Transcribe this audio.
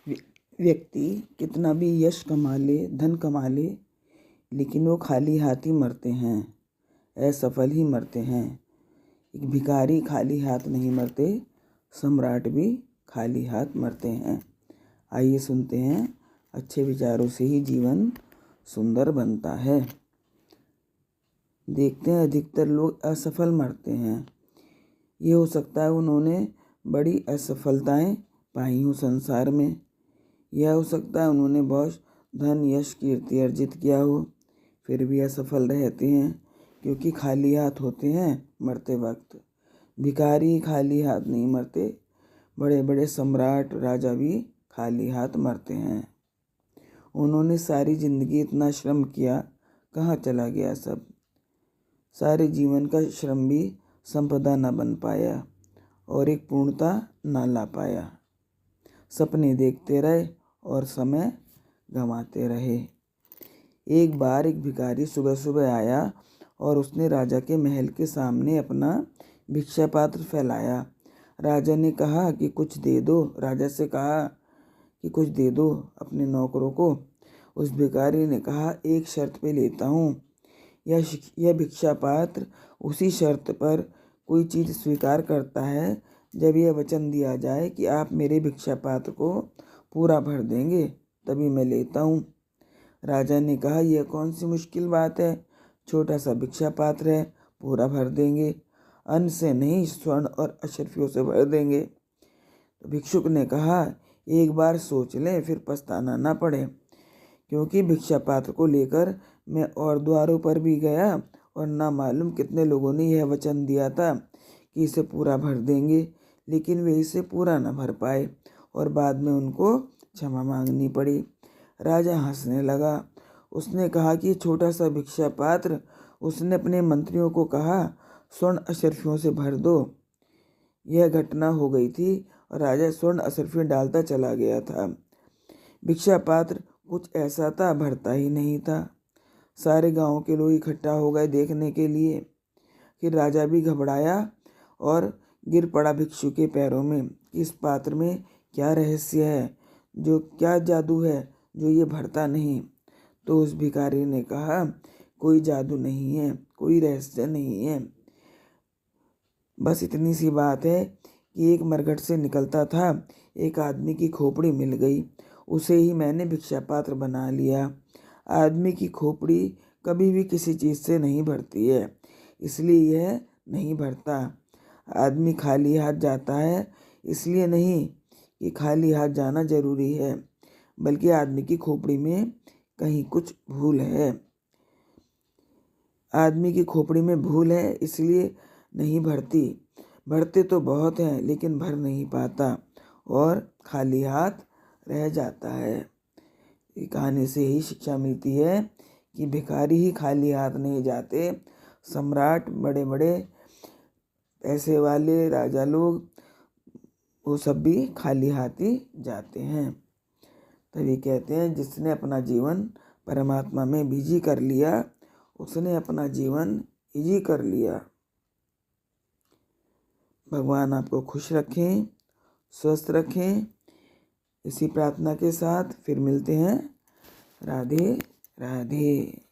व्यक्ति कितना भी यश कमा ले, धन कमा ले, लेकिन वो खाली हाथ ही मरते हैं, असफल ही मरते हैं। एक भिखारी खाली हाथ नहीं मरते, सम्राट भी खाली हाथ मरते हैं। आइए सुनते हैं, अच्छे विचारों से ही जीवन सुंदर बनता है। देखते हैं अधिकतर लोग असफल मरते हैं। ये हो सकता है उन्होंने बड़ी असफलताएं पाई हों संसार में, यह हो सकता है उन्होंने बहुत धन यश कीर्ति अर्जित किया हो, फिर भी असफल रहते हैं क्योंकि खाली हाथ होते हैं मरते वक्त। भिखारी खाली हाथ नहीं मरते, बड़े बड़े सम्राट राजा भी खाली हाथ मरते हैं। उन्होंने सारी जिंदगी इतना श्रम किया, कहाँ चला गया सब? सारे जीवन का श्रम भी संपदा न बन पाया और एक पूर्णता न ला पाया। सपने देखते रहे और समय गंवाते रहे। एक बार एक भिखारी सुबह सुबह आया और उसने राजा के महल के सामने अपना भिक्षा पात्र फैलाया। राजा ने कहा कि कुछ दे दो। राजा से कहा कि कुछ दे दो अपने नौकरों को। उस भिखारी ने कहा, एक शर्त पे लेता हूँ, यह भिक्षा पात्र उसी शर्त पर कोई चीज़ स्वीकार करता है जब यह वचन दिया जाए कि आप मेरे भिक्षा पात्र को पूरा भर देंगे, तभी मैं लेता हूँ। राजा ने कहा, यह कौन सी मुश्किल बात है, छोटा सा भिक्षा पात्र है, पूरा भर देंगे, अन्न से नहीं स्वर्ण और अशर्फियों से भर देंगे। तो भिक्षुक ने कहा, एक बार सोच लें, फिर पछताना ना पड़े, क्योंकि भिक्षा पात्र को लेकर मैं और द्वारों पर भी गया और ना मालूम कितने लोगों ने यह वचन दिया था कि इसे पूरा भर देंगे, लेकिन वे इसे पूरा न भर पाए और बाद में उनको क्षमा मांगनी पड़ी। राजा हंसने लगा। उसने कहा कि छोटा सा भिक्षा पात्र, उसने अपने मंत्रियों को कहा, स्वर्ण अशर्फियों से भर दो। यह घटना हो गई थी और राजा स्वर्ण अशर्फियाँ डालता चला गया था। भिक्षा पात्र कुछ ऐसा था, भरता ही नहीं था। सारे गांव के लोग इकट्ठा हो गए देखने के लिए। फिर राजा भी घबराया और गिर पड़ा भिक्षु के पैरों में। इस पात्र में क्या रहस्य है, जो क्या जादू है जो ये भरता नहीं? तो उस भिखारी ने कहा, कोई जादू नहीं है, कोई रहस्य नहीं है, बस इतनी सी बात है कि एक मरघट से निकलता था, एक आदमी की खोपड़ी मिल गई, उसे ही मैंने भिक्षा पात्र बना लिया। आदमी की खोपड़ी कभी भी किसी चीज़ से नहीं भरती है, इसलिए यह नहीं भरता। आदमी खाली हाथ जाता है, इसलिए नहीं कि खाली हाथ जाना जरूरी है, बल्कि आदमी की खोपड़ी में कहीं कुछ भूल है। आदमी की खोपड़ी में भूल है, इसलिए नहीं भरती। भरते तो बहुत हैं, लेकिन भर नहीं पाता और खाली हाथ रह जाता है। ये कहानी से यही शिक्षा मिलती है कि भिखारी ही खाली हाथ नहीं जाते, सम्राट, बड़े बड़े पैसे वाले राजा लोग, वो सब भी खाली हाथ ही जाते हैं। तभी कहते हैं, जिसने अपना जीवन परमात्मा में बिजी कर लिया, उसने अपना जीवन इजी कर लिया। भगवान आपको खुश रखें, स्वस्थ रखें। इसी प्रार्थना के साथ फिर मिलते हैं। राधे राधे।